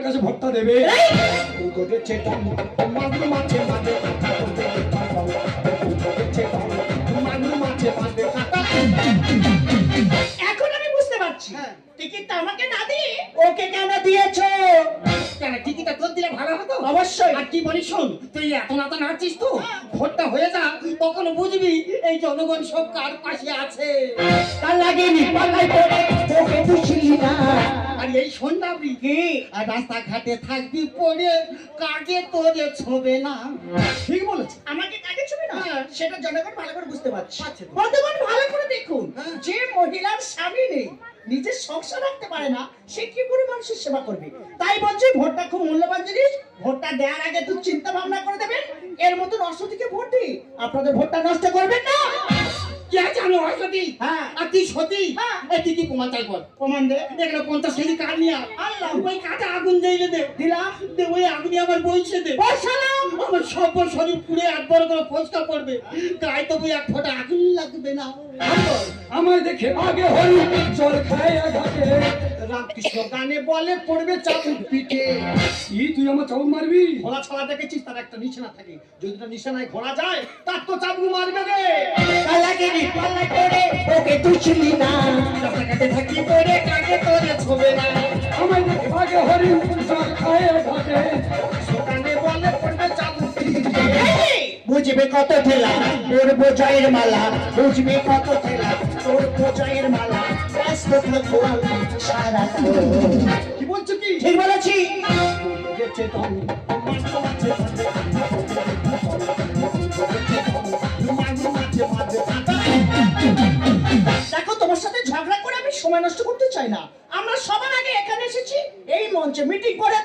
কাছে ভোটটা দেবে। এখন আমি বুঝতে পারছি টিকিটটা আমাকে না দিয়ে ওকে কেন দিয়েছো? কেন টিকিটটা তোর দিলে ভালো হতো। অবশ্যই। আর কি বলিস শোন, তুই এত না তো নাচিস তো, ভোটটা হয়ে যা তখন বুঝবি এই জনগণ সব কার পাশে আছে। তার লাগেনি পাল্লাই পড়ে ওকে বুঝলি না। আর এই সন্ধ্যা কি আর রাস্তাঘাটে থাকবি পড়ে, কাকে তোরে ছবে না। ঠিক বলেছে, আমাকে কাকে ছবি না সেটা জনগণ ভালো করে বুঝতে পারছে। পারছে তো। বর্তমান ভালো করে দেখুন, যে মহিলার স্বামী নেই, নিজের সংসার রাখতে পারে না, সে কি করে মানুষের সেবা করবে? তাই বলছি ভোটটা খুব মূল্যবান জিনিস। ভোটটা দেওয়ার আগে একটু চিন্তা ভাবনা করে দেবেন। এর মতন অসতিকে ভোট দিই, আপনাদের ভোটটা নষ্ট করবেন না। কি আছে আমি অসতী? হ্যাঁ। আর তুই সতী? হ্যাঁ। এই তুই কি প্রমাণ চাই বল? প্রমাণ দে। এখানে 50 কেজি কাঠ নিয়ে আয়। আনলাম। ওই কাঠে আগুন জ্বালিয়ে দে। দিলাম। দে ওই আগুনে আমার বইছে দে। বসালাম। আমার সব শরীর পুড়ে একবার করে ফসকা পড়বে, গায়ে তো বই এক ফোঁটা আগুন লাগবে না। আমায় দেখে আগে হরি জল খায় ঘাটে। রামকৃষ্ণ গানে বলে পড়বে চাবুক পিঠে। তুই আমার চাবুক মারবি? ঘোড়া ছাড়া দেখেছিস তার একটা নিশানা থাকে, যদি তার নিশানায় ঘোড়া যায় তার তো চাবুক মারবে রে। পাল্লাই করে ওকে তুই ছিলি না, রাস্তাঘাটে থাকি পড়ে, কাকে তোরে ছবে না। আমায় দেখে আগে হরি জল খায় ঘাটে। গানে বলে পড়বে চাবুক পিঠে। বুঝবে কত ঠেলা তোর বোঝাইয়ের মালা, বুঝবে কত ঠেলা তোর বোঝাইয়ের মালা, ব্যস্ত থাকবো আমি সারা। কি বলছো কি? ঠিক বলেছি। দেখো, তোমার সাথে ঝগড়া করে আমি সময় নষ্ট করতে চাই না। আমরা সবার আগে এখানে এসেছি এই মঞ্চে মিটিং করে